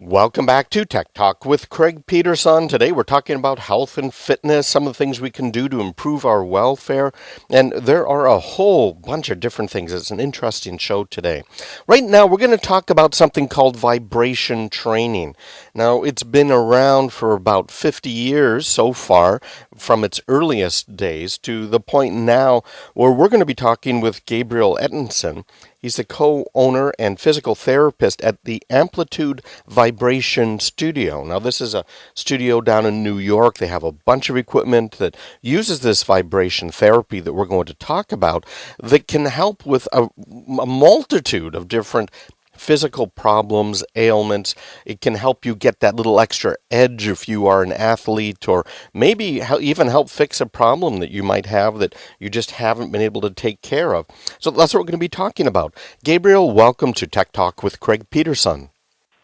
Welcome back to Tech Talk with Craig Peterson. Today we're talking about health and fitness, some of the things we can do to improve our welfare, and there are a whole bunch of different things. It's an interesting show today. Right now we're going to talk about something called vibration training. Now it's been around for about 50 years so far, from its earliest days to the point now where we're going to be talking with Gabriel Ettinson. He's the co-owner and physical therapist at the Amplitude Vibration Studio. Now, this is a studio down in New York. They have a bunch of equipment that uses this vibration therapy that we're going to talk about that can help with a multitude of different physical problems, ailments. It can help you get that little extra edge if you are an athlete, or maybe even help fix a problem that you might have that you just haven't been able to take care of. So that's what we're going to be talking about. Gabriel, welcome to Tech Talk with Craig Peterson.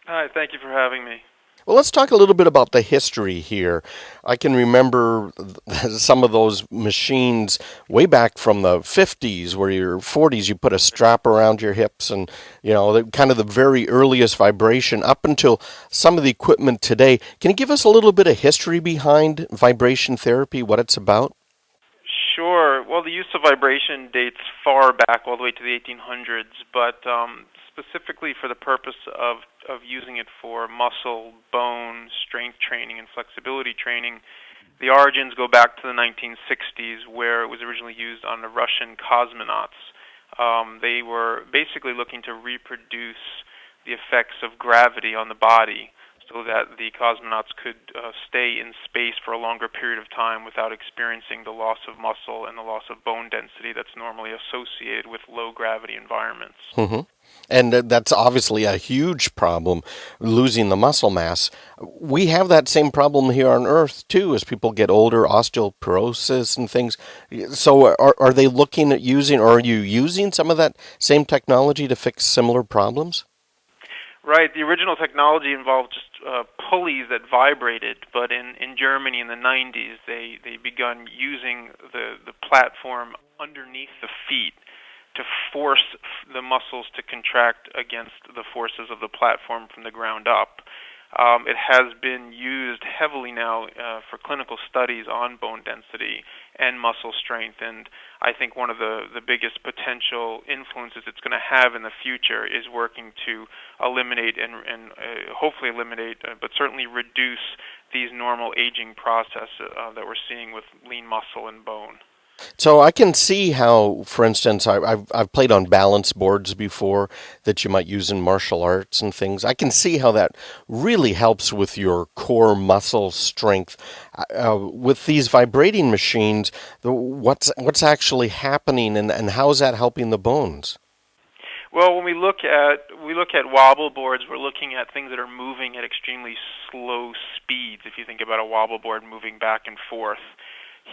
Hi, thank you for having me. Well, let's talk a little bit about the history here. I can remember some of those machines way back from the 50s, where your 40s, you put a strap around your hips, and kind of the very earliest vibration up until some of the equipment today. Can you give us a little bit of history behind vibration therapy, what it's about? Sure. Well, the use of vibration dates far back, all the way to the 1800s, but specifically for the purpose of using it for muscle, bone, strength training, and flexibility training, the origins go back to the 1960s, where it was originally used on the Russian cosmonauts. They were basically looking to reproduce the effects of gravity on the body, so that the cosmonauts could stay in space for a longer period of time without experiencing the loss of muscle and the loss of bone density that's normally associated with low-gravity environments. Mm-hmm. And that's obviously a huge problem, losing the muscle mass. We have that same problem here on Earth, too, as people get older, osteoporosis and things. So are they looking at using, or are you using some of that same technology to fix similar problems? Right. The original technology involved just pulleys that vibrated, but in Germany in the 90s, they begun using the platform underneath the feet to force the muscles to contract against the forces of the platform from the ground up. It has been used heavily now for clinical studies on bone density and muscle strength, and I think one of the biggest potential influences it's going to have in the future is working to eliminate and hopefully eliminate, but certainly reduce these normal aging processes that we're seeing with lean muscle and bone. So I can see how, for instance, I've played on balance boards before that you might use in martial arts and things. I can see how that really helps with your core muscle strength. With these vibrating machines, what's actually happening, and how is that helping the bones? Well, when we look at wobble boards, we're looking at things that are moving at extremely slow speeds. If you think about a wobble board moving back and forth.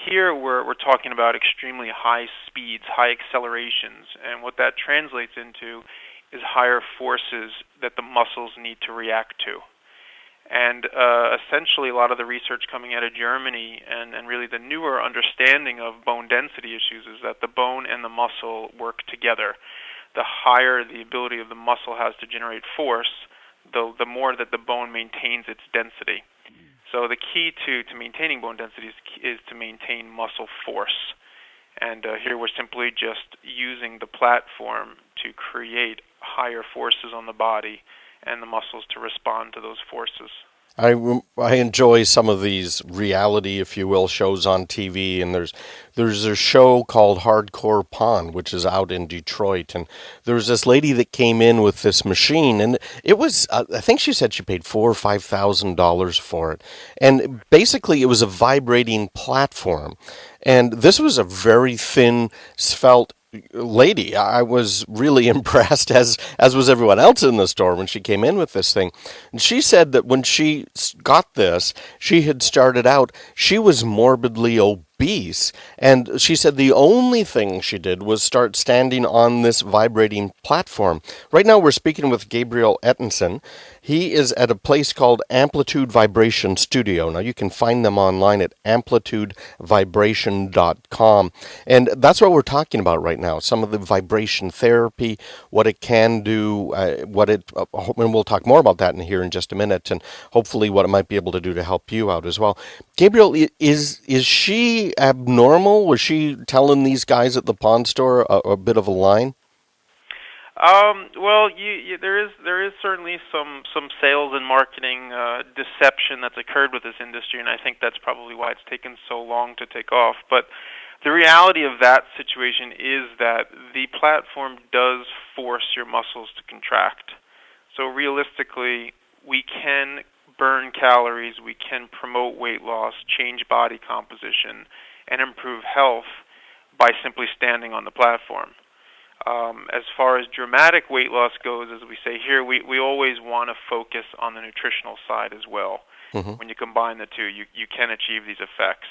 Here we're talking about extremely high speeds, high accelerations, and what that translates into is higher forces that the muscles need to react to. And essentially a lot of the research coming out of Germany and really the newer understanding of bone density issues is that the bone and the muscle work together. The higher the ability of the muscle has to generate force, the more that the bone maintains its density. So the key to maintaining bone density is to maintain muscle force. And here we're simply just using the platform to create higher forces on the body and the muscles to respond to those forces. I enjoy some of these reality, if you will, shows on TV, and there's a show called Hardcore Pawn, which is out in Detroit, and there's this lady that came in with this machine, and it was I think she said she paid $4,000 or $5,000 for it, and basically it was a vibrating platform, and this was a very thin, svelte lady. I was really impressed, as was everyone else in the store when she came in with this thing. And she said that when she got this, she had started out, she was morbidly obese. And she said the only thing she did was start standing on this vibrating platform. Right now we're speaking with Gabriel Ettinson. He is at a place called Amplitude Vibration Studio. Now, you can find them online at amplitudevibration.com. And that's what we're talking about right now. Some of the vibration therapy, what it can do, and we'll talk more about that in here in just a minute, and hopefully what it might be able to do to help you out as well. Gabriel, is she abnormal? Was she telling these guys at the pawn store a bit of a line? Well, there is certainly some sales and marketing deception that's occurred with this industry, and I think that's probably why it's taken so long to take off. But the reality of that situation is that the platform does force your muscles to contract. So realistically, we can burn calories, we can promote weight loss, change body composition, and improve health by simply standing on the platform. As far as dramatic weight loss goes, as we say here, we always want to focus on the nutritional side as well. Hmm. When you combine the two, you can achieve these effects.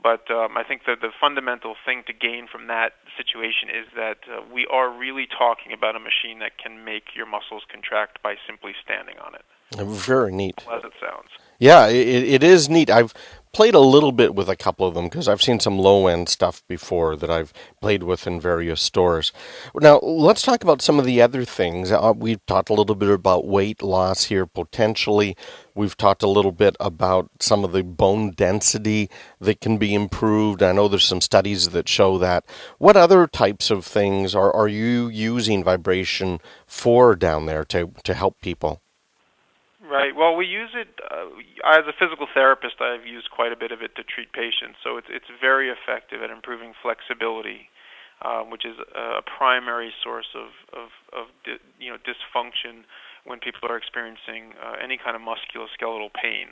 But I think that the fundamental thing to gain from that situation is that we are really talking about a machine that can make your muscles contract by simply standing on it. Very neat. As it sounds. Yeah, it is neat. I've played a little bit with a couple of them because I've seen some low end stuff before that I've played with in various stores. Now, let's talk about some of the other things. We've talked a little bit about weight loss here potentially. We've talked a little bit about some of the bone density that can be improved. I know there's some studies that show that. What other types of things are you using vibration for down there to help people? Right. Well, we use it as a physical therapist. I've used quite a bit of it to treat patients, so it's very effective at improving flexibility, which is a primary source of dysfunction when people are experiencing any kind of musculoskeletal pain.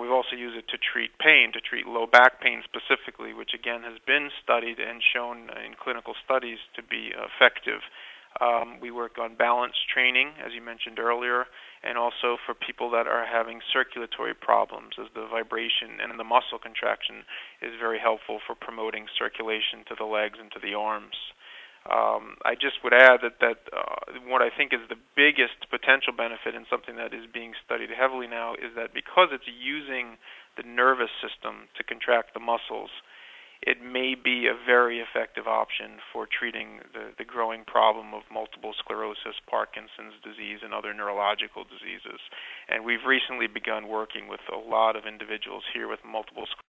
We've also used it to treat pain, to treat low back pain specifically, which again has been studied and shown in clinical studies to be effective. We work on balance training, as you mentioned earlier, and also for people that are having circulatory problems, as the vibration and the muscle contraction is very helpful for promoting circulation to the legs and to the arms. I just would add that what I think is the biggest potential benefit and something that is being studied heavily now is that because it's using the nervous system to contract the muscles, it may be a very effective option for treating the growing problem of multiple sclerosis, Parkinson's disease, and other neurological diseases. And we've recently begun working with a lot of individuals here with multiple sclerosis